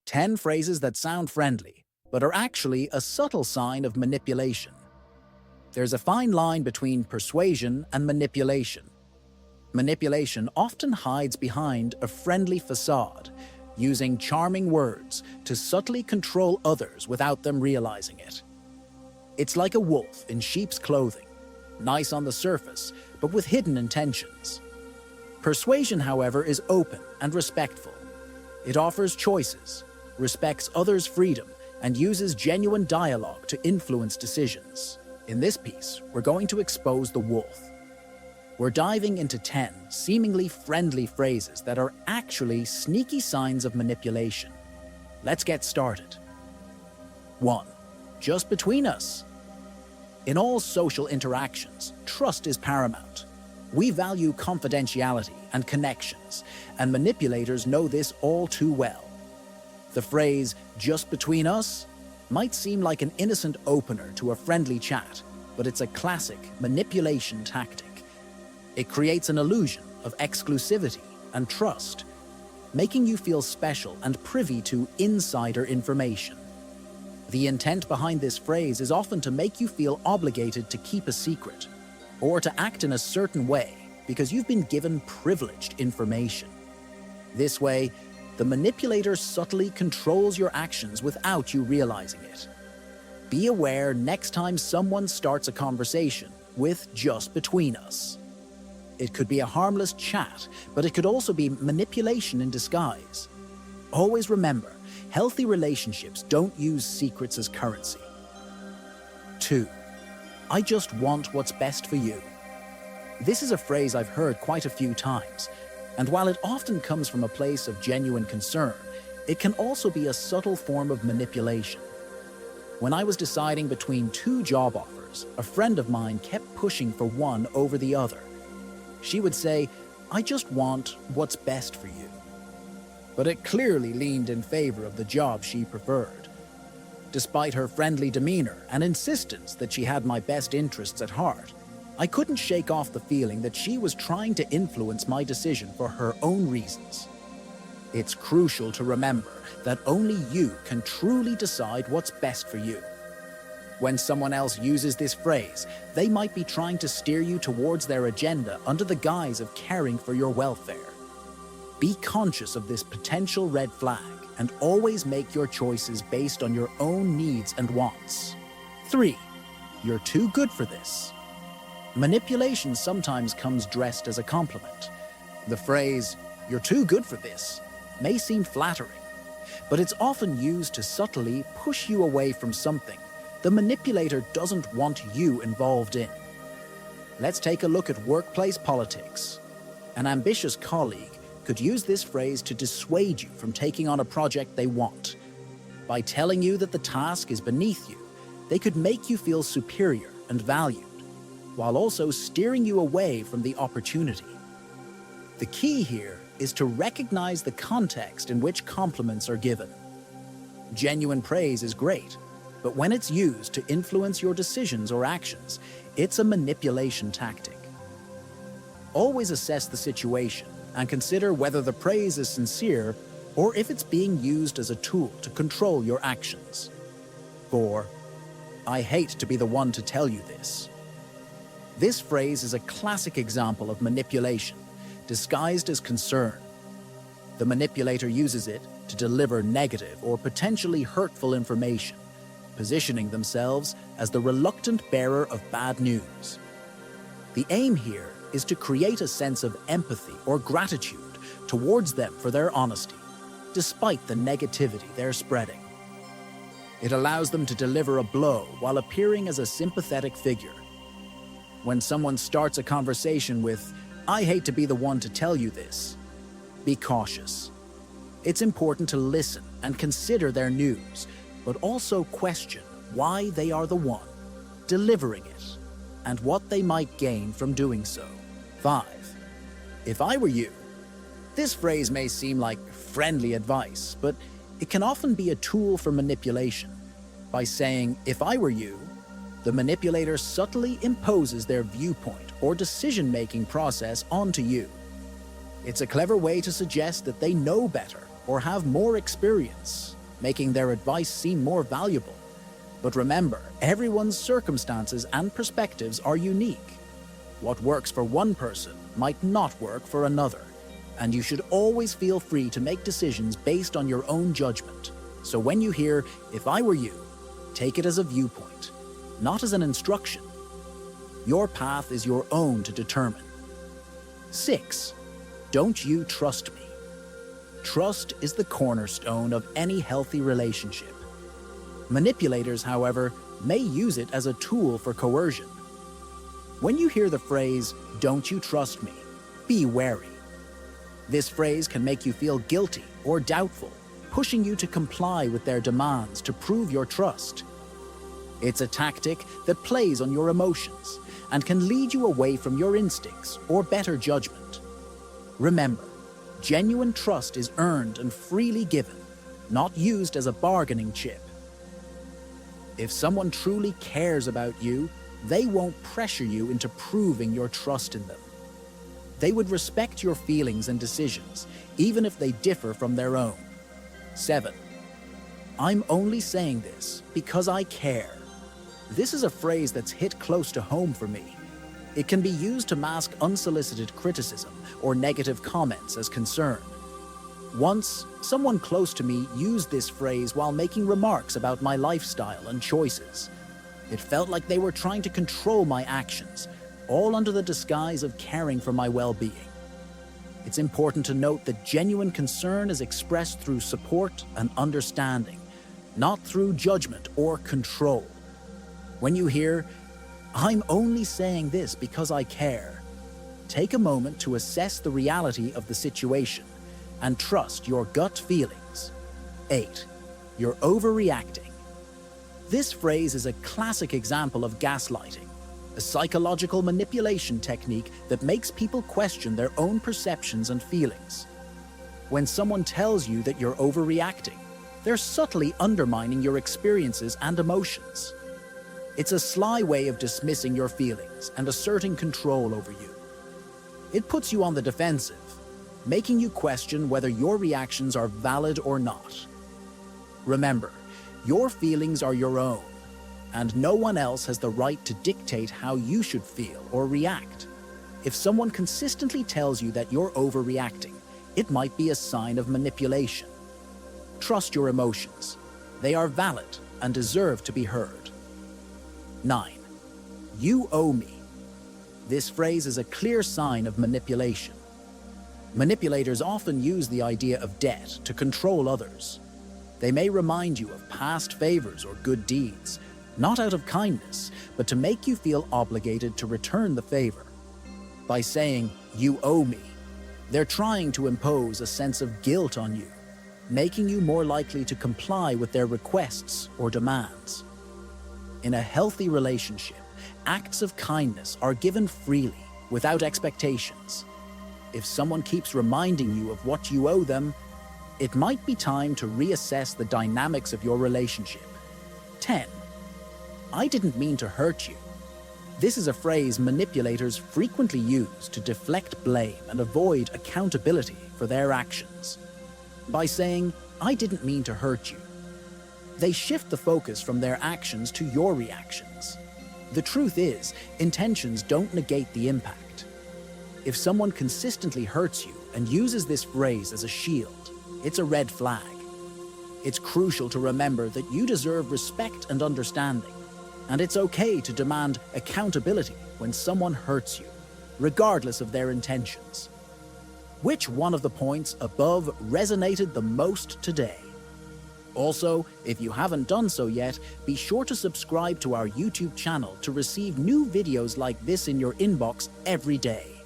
10 phrases that sound friendly, but are actually a subtle sign of manipulation. There's a fine line between persuasion and manipulation. Manipulation often hides behind a friendly facade, using charming words to subtly control others without them realizing it. It's like a wolf in sheep's clothing, nice on the surface, but with hidden intentions. Persuasion, however, is open and respectful. It offers choices, respects others' freedom, and uses genuine dialogue to influence decisions. In this piece, we're going to expose the wolf. We're diving into 10 seemingly friendly phrases that are actually sneaky signs of manipulation. Let's get started. 1. Just between us. In all social interactions, trust is paramount. We value confidentiality and connections, and manipulators know this all too well. The phrase, "just between us," might seem like an innocent opener to a friendly chat, but it's a classic manipulation tactic. It creates an illusion of exclusivity and trust, making you feel special and privy to insider information. The intent behind this phrase is often to make you feel obligated to keep a secret, or to act in a certain way because you've been given privileged information. This way, the manipulator subtly controls your actions without you realizing it. Be aware next time someone starts a conversation with "just between us." It could be a harmless chat, but it could also be manipulation in disguise. Always remember, healthy relationships don't use secrets as currency. 2. I just want what's best for you. This is a phrase I've heard quite a few times, and while it often comes from a place of genuine concern, it can also be a subtle form of manipulation. When I was deciding between 2 job offers, a friend of mine kept pushing for one over the other. She would say, "I just want what's best for you." But it clearly leaned in favor of the job she preferred. Despite her friendly demeanor and insistence that she had my best interests at heart, I couldn't shake off the feeling that she was trying to influence my decision for her own reasons. It's crucial to remember that only you can truly decide what's best for you. When someone else uses this phrase, they might be trying to steer you towards their agenda under the guise of caring for your welfare. Be conscious of this potential red flag and always make your choices based on your own needs and wants. 3. You're too good for this. Manipulation sometimes comes dressed as a compliment. The phrase, "you're too good for this," may seem flattering, but it's often used to subtly push you away from something the manipulator doesn't want you involved in. Let's take a look at workplace politics. An ambitious colleague could use this phrase to dissuade you from taking on a project they want. By telling you that the task is beneath you, they could make you feel superior and valued, while also steering you away from the opportunity. The key here is to recognize the context in which compliments are given. Genuine praise is great, but when it's used to influence your decisions or actions, it's a manipulation tactic. Always assess the situation and consider whether the praise is sincere or if it's being used as a tool to control your actions. 4. I hate to be the one to tell you this. This phrase is a classic example of manipulation, disguised as concern. The manipulator uses it to deliver negative or potentially hurtful information, positioning themselves as the reluctant bearer of bad news. The aim here is to create a sense of empathy or gratitude towards them for their honesty, despite the negativity they're spreading. It allows them to deliver a blow while appearing as a sympathetic figure. When someone starts a conversation with, "I hate to be the one to tell you this," be cautious. It's important to listen and consider their news, but also question why they are the one delivering it and what they might gain from doing so. 5. If I were you. This phrase may seem like friendly advice, but it can often be a tool for manipulation. By saying, "if I were you," the manipulator subtly imposes their viewpoint or decision-making process onto you. It's a clever way to suggest that they know better or have more experience, making their advice seem more valuable. But remember, everyone's circumstances and perspectives are unique. What works for one person might not work for another, and you should always feel free to make decisions based on your own judgment. So when you hear, "If I were you," take it as a viewpoint, not as an instruction. Your path is your own to determine. 6. Don't you trust me? Trust is the cornerstone of any healthy relationship. Manipulators, however, may use it as a tool for coercion. When you hear the phrase, "Don't you trust me?" be wary. This phrase can make you feel guilty or doubtful, pushing you to comply with their demands to prove your trust. It's a tactic that plays on your emotions and can lead you away from your instincts or better judgment. Remember, genuine trust is earned and freely given, not used as a bargaining chip. If someone truly cares about you, they won't pressure you into proving your trust in them. They would respect your feelings and decisions, even if they differ from their own. 7. I'm only saying this because I care. This is a phrase that's hit close to home for me. It can be used to mask unsolicited criticism or negative comments as concern. Once, someone close to me used this phrase while making remarks about my lifestyle and choices. It felt like they were trying to control my actions, all under the disguise of caring for my well-being. It's important to note that genuine concern is expressed through support and understanding, not through judgment or control. When you hear, "I'm only saying this because I care," take a moment to assess the reality of the situation and trust your gut feelings. 8. You're overreacting. This phrase is a classic example of gaslighting, a psychological manipulation technique that makes people question their own perceptions and feelings. When someone tells you that you're overreacting, they're subtly undermining your experiences and emotions. It's a sly way of dismissing your feelings and asserting control over you. It puts you on the defensive, making you question whether your reactions are valid or not. Remember, your feelings are your own, and no one else has the right to dictate how you should feel or react. If someone consistently tells you that you're overreacting, it might be a sign of manipulation. Trust your emotions. They are valid and deserve to be heard. 9. You owe me. This phrase is a clear sign of manipulation. Manipulators often use the idea of debt to control others. They may remind you of past favors or good deeds, not out of kindness, but to make you feel obligated to return the favor. By saying, "You owe me," they're trying to impose a sense of guilt on you, making you more likely to comply with their requests or demands. In a healthy relationship, acts of kindness are given freely, without expectations. If someone keeps reminding you of what you owe them, it might be time to reassess the dynamics of your relationship. 10. I didn't mean to hurt you. This is a phrase manipulators frequently use to deflect blame and avoid accountability for their actions. By saying, "I didn't mean to hurt you," they shift the focus from their actions to your reactions. The truth is, intentions don't negate the impact. If someone consistently hurts you and uses this phrase as a shield, it's a red flag. It's crucial to remember that you deserve respect and understanding, and it's okay to demand accountability when someone hurts you, regardless of their intentions. Which one of the points above resonated the most today? Also, if you haven't done so yet, be sure to subscribe to our YouTube channel to receive new videos like this in your inbox every day.